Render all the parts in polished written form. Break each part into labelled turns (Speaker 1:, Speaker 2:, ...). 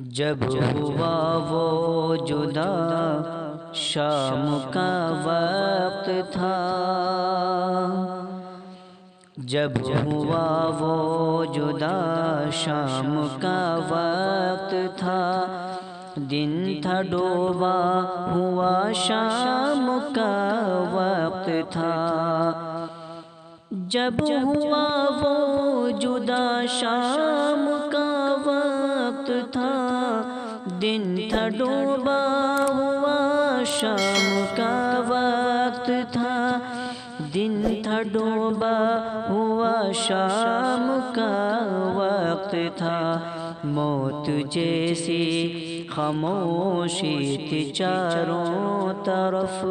Speaker 1: جب ہوا وہ جدا شام کا وقت تھا، جب ہوا وہ جدا شام کا وقت تھا، دن تھا ڈوبا ہوا شام کا وقت تھا، جب ہوا وہ جدا شام کا وقت تھا، دن تھا ڈوبا ہوا شام کا وقت تھا، دن تھا ڈوبا ہوا شام کا وقت تھا، موت جیسی خاموشی تھی چاروں طرف،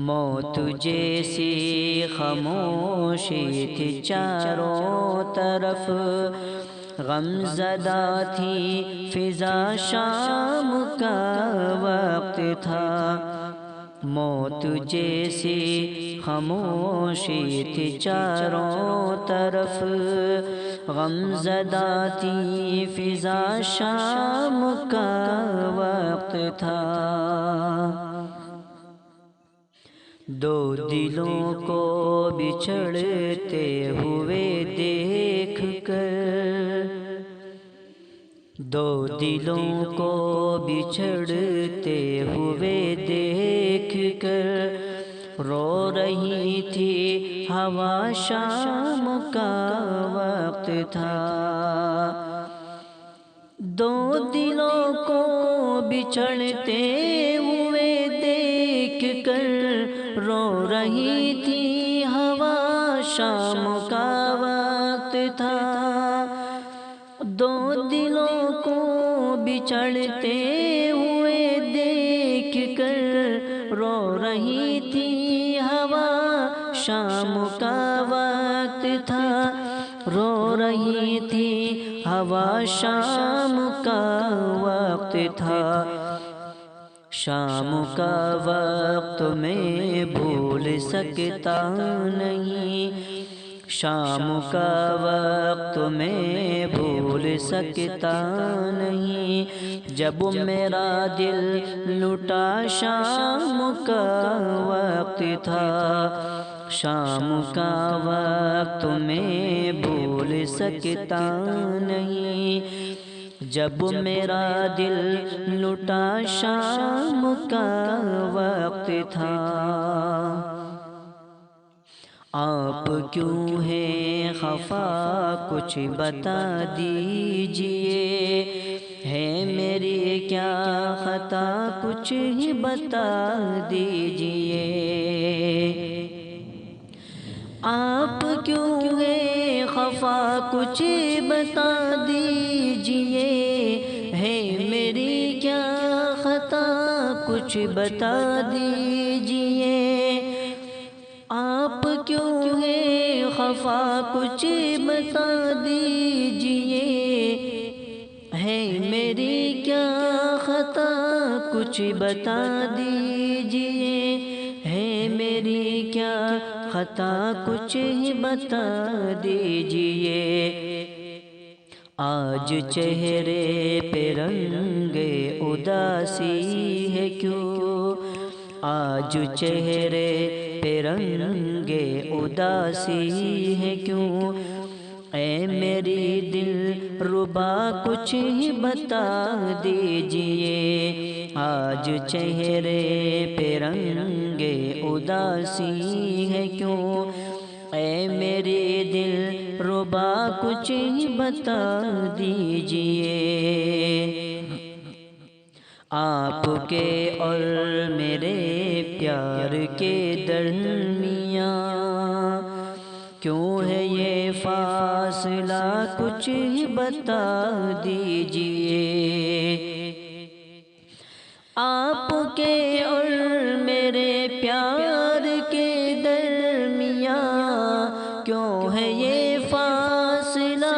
Speaker 1: موت جیسی خاموشی تھی چاروں طرف، غم زدہ تھی فضا شام کا وقت تھا، موت جیسی خاموشی تھی چاروں طرف، غم زدہ تھی فضا شام کا وقت تھا، دو دلوں کو بچھڑتے ہوئے دیکھ کر، دو دلوں کو بچھڑتے ہوئے دیکھ کر، رو رہی تھی ہوا شام کا وقت تھا، دو دلوں کو بچھڑتے ہوئے دیکھ کر، رو رہی تھی ہوا شام کا وقت تھا، دو دلوں کو بچھڑتے ہوئے دیکھ کر، رو رہی تھی ہوا شام کا وقت تھا، رو رہی تھی ہوا شام کا وقت تھا، شام کا وقت میں بھول سکتا نہیں، شام کا وقت میں بھول سکتا نہیں، جب میرا دل لٹا شام کا وقت تھا، شام کا وقت میں بھول سکتا نہیں، جب میرا دل لٹا شام کا وقت تھا، آپ کیوں ہیں خفا کچھ بتا دیجئے، ہے میری کیا خطا کچھ ہی بتا دیجئے، آپ کیوں ہیں خفا کچھ بتا دیجئے، ہے میری کیا خطا کچھ بتا دیجئے، آپ کیوں ہیں خفا کچھ بتا دیجئے، ہے میری کیا خطا کچھ بتا دیجئے، ہے میری کیا خطا کچھ ہی بتا دیجئے، آج چہرے پہ رنگ اداسی ہے کیوں، آج چہرے پہ رنگ اداسی ہے کیوں، اے میری دل ربا کچھ ہی بتا دیجئے، آج چہرے پہ رنگ اداسی ہے کیوں، اے میری دل ربا کچھ ہی بتا دیجئے، آپ کے اور میرے پیار کے درمیان کیوں ہے یہ فاصلہ کچھ ہی بتا دیجئے، آپ کے اور میرے پیار کے درمیان کیوں ہے یہ فاصلہ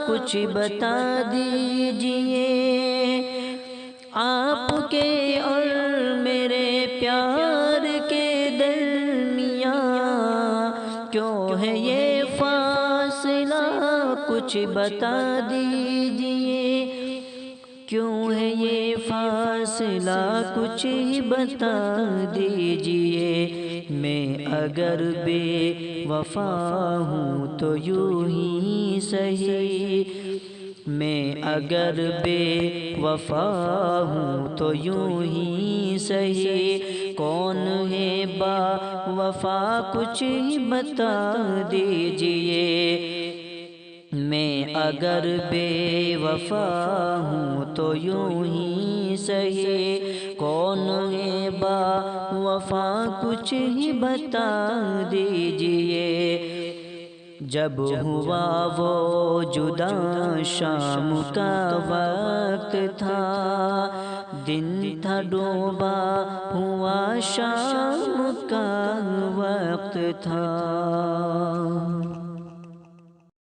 Speaker 1: کچھ بتا دیجئے، آپ کے اور میرے پیار کے درمیان کیوں ہے یہ فاصلہ کچھ بتا دیجئے، کیوں ہے یہ فاصلہ کچھ بتا دیجئے، میں اگر بے وفا ہوں تو یوں ہی سہی، میں اگر بے وفا ہوں تو یوں ہی سہی، کون ہے با وفا کچھ بتا دیجئے، میں اگر بے وفا ہوں تو یوں ہی سہی، کون ہے با وفا کچھ بتا دیجئے۔ جب ہوا وہ جدا شام کا وقت تھا، دن تھا ڈوبا ہوا شام کا وقت تھا،